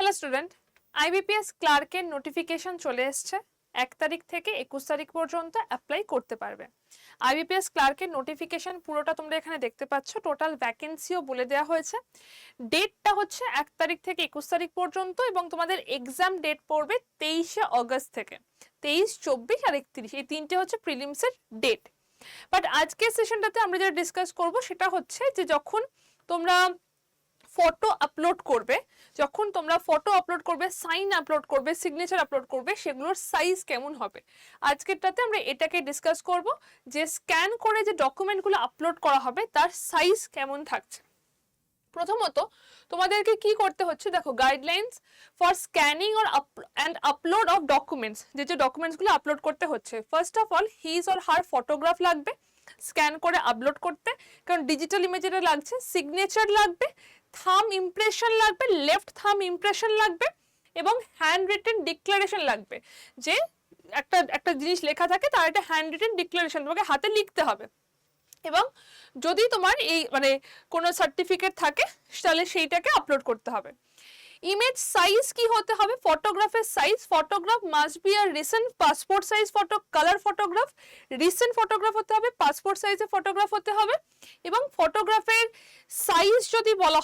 Hello student, IBPS ক্লার্কের notification চলে এসছে। 1 তারিখ থেকে 21 তারিখ পর্যন্ত অ্যাপ্লাই করতে পারবে। আইবিপিএস ক্লার্কের নোটিফিকেশন পুরোটা তোমরা এখানে দেখতে পাচ্ছ। টোটাল ভ্যাকেন্সিও বলে দেওয়া হয়েছে। ডেটটা হচ্ছে 1 তারিখ থেকে 21 তারিখ পর্যন্ত এবং তোমাদের এক্সাম ডেট পড়বে 23শে অগস্ট থেকে। 23, 24 আর 31 এই তিনটে হচ্ছে প্রিলিমসের ডেট। বাট আজকের সেশনটাতে আমরা যেটা ডিসকাস করব সেটা হচ্ছে যে যখন তোমরা ফটো আপলোড করবে, সাইন আপলোড করবে, সিগনেচার আপলোড করবে, সেগুলোর সাইজ কেমন হবে। আজকেরটাতে আমরা এটাকে ডিসকাস করব যে স্ক্যান করে যে ডকুমেন্টগুলো আপলোড করা হবে তার সাইজ কেমন থাকছে। প্রথমত তোমাদেরকে কি করতে হচ্ছে, দেখো guidelines for scanning or and upload of documents, যে ডকুমেন্টসগুলো আপলোড করতে হচ্ছে। First of all his or her photograph লাগবে স্ক্যান করে আপলোড করতে, কারণ ডিজিটাল ইমেজে লাগছে। সিগনেচার লাগবে, থাম ইমপ্রেশন লাগবে, লেফট থাম ইমপ্রেশন লাগবে এবং হ্যান্ড রিটেন ডিক্লারেশন লাগবে। যে একটা জিনিস লেখা থাকে তার একটা হ্যান্ড রিটেন ডিক্লারেশন তোমাকে হাতে লিখতে হবে। এবং যদি তোমার এই কোনো সার্টিফিকেট থাকে তাহলে সেইটাকে আপলোড করতে হবে। ইমেজ সাইজ কি হতে হবে, ফটোগ্রাফের size, photograph must be a recent passport size photo, colour photograph, recent photograph হতে হবে, পাসপোর্ট সাইজের ফটোগ্রাফ হতে হবে। এবং ফটোগ্রাফের সাইজ যদি বলা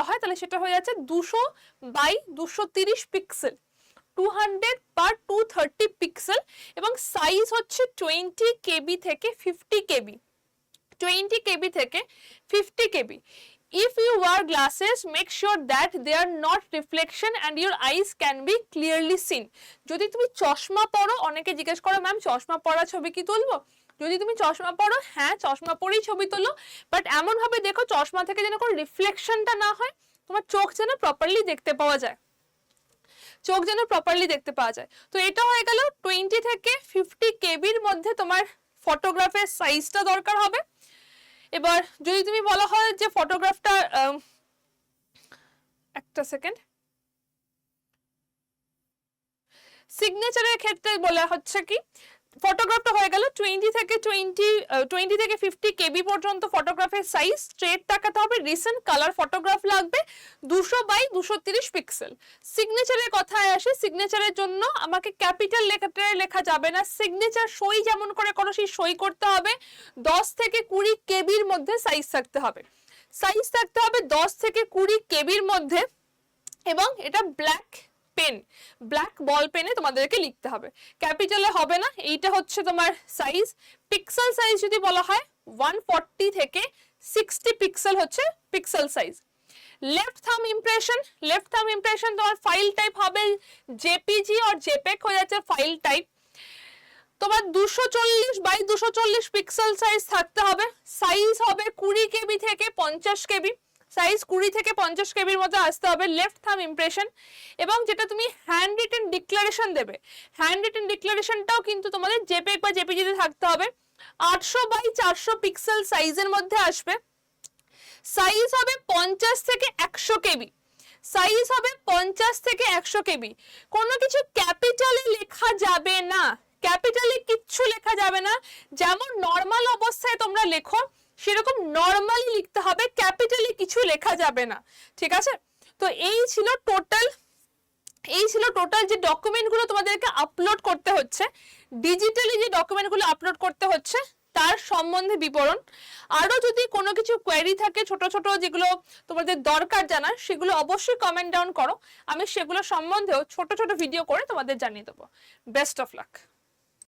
হয় তাহলে সেটা হয়ে যাচ্ছে 200 বাই 230 পিক্সেল, 200 by 230 পিক্সেল এবং সাইজ হচ্ছে 20 KB থেকে 50 KB, 20 KB থেকে 50 KB। If you wear glasses, make sure that they are not reflection and your eyes can be clearly seen. যদি তুমি চশমা পরো, অনেকে জিজ্ঞেস করো ম্যাম চশমা পরা ছবি কি তুলবো। যদি তুমি চশমা পরো, হ্যাঁ চশমা পরেই ছবি তোলো, বাট এমন ভাবে দেখো চশমা থেকে যেন কোনো রিফ্লেকশনটা না হয়, তোমার চোখ যেন প্রপারলি দেখতে পাওয়া যায়। তো এটা হয়ে গেল 20 থেকে 50 কেবির মধ্যে তোমার ফটোগ্রাফের সাইজটা দরকার হবে। এবার যদি তুমি বলা হয় যে ফটোগ্রাফটা একটা সেকেন্ড, সিগনেচারের ক্ষেত্রে বলা হচ্ছে কি ফটোগ্রাফটা হয়ে গেল 20 থেকে 50 কেবি পর্যন্ত ফটোগ্রাফের সাইজ, স্ট্রেট তাকাতে হবে, রিসেন্ট কালার ফটোগ্রাফ লাগবে, 200 বাই 230 পিক্সেল। সিগনেচারের কথায় আসে, সিগনেচারের জন্য আমাকে ক্যাপিটাল লেখা যাবে না, সিগনেচার সই যেমন করে করো সেই সই করতে হবে। 10 থেকে 20 কেবির মধ্যে সাইজ থাকতে হবে, 10 থেকে 20 কেবির মধ্যে। এবং এটা ব্ল্যাক বল পেনে তোমাদেরকে লিখতে হবে, ক্যাপিটালে হবে না। এইটা হচ্ছে তোমার সাইজ। পিক্সেল সাইজ যদি বলা হয় 140 থেকে 60 পিক্সেল হচ্ছে পিক্সেল সাইজ। লেফট থাম ইমপ্রেশন তোমার ফাইল টাইপ হবে জেপিজি আর জেপেগ হয়ে যাচ্ছে ফাইল টাইপ। তোমার 240 বাই 240 পিক্সেল সাইজ থাকতে হবে। সাইজ হবে 20 কেবি থেকে 50 কেবি, সাইজ 20 থেকে 50 কেবির মধ্যে আসতে হবে। লেফট থাম ইমপ্রেশন এবং যেটা তুমি হ্যান্ড রিটেন ডিক্লারেশন দেবে, হ্যান্ড রিটেন ডিক্লারেশনটাও কিন্তু তোমাদের জেপেগ বা জেপিজিতে থাকতে হবে। 800 বাই 400 পিক্সেল সাইজের মধ্যে আসবে। সাইজ হবে 50 থেকে 100 কেবি, কোনো কিছু ক্যাপিটালে লেখা যাবে না, কিচ্ছু লেখা যাবে না। যেমন নর্মাল অবস্থায় তোমরা লেখো সেরকম নর্মালি লিখতে হবে, ক্যাপিটালি কিছু লেখা যাবে না, ঠিক আছে। তো এই ছিল টোটাল যে ডকুমেন্টগুলো তোমাদেরকে আপলোড করতে হচ্ছে, ডিজিটালি যে ডকুমেন্টগুলো আপলোড করতে হচ্ছে তার সম্বন্ধে বিবরণ। আরো যদি কোনো কিছু কোয়েরি থাকে ছোট ছোট যেগুলো তোমাদের দরকার জানার, সেগুলো অবশ্যই কমেন্ট ডাউন করো, আমি সেগুলো সম্বন্ধেও ছোট ছোট ভিডিও করে তোমাদের জানিয়ে দেবো। Best of luck.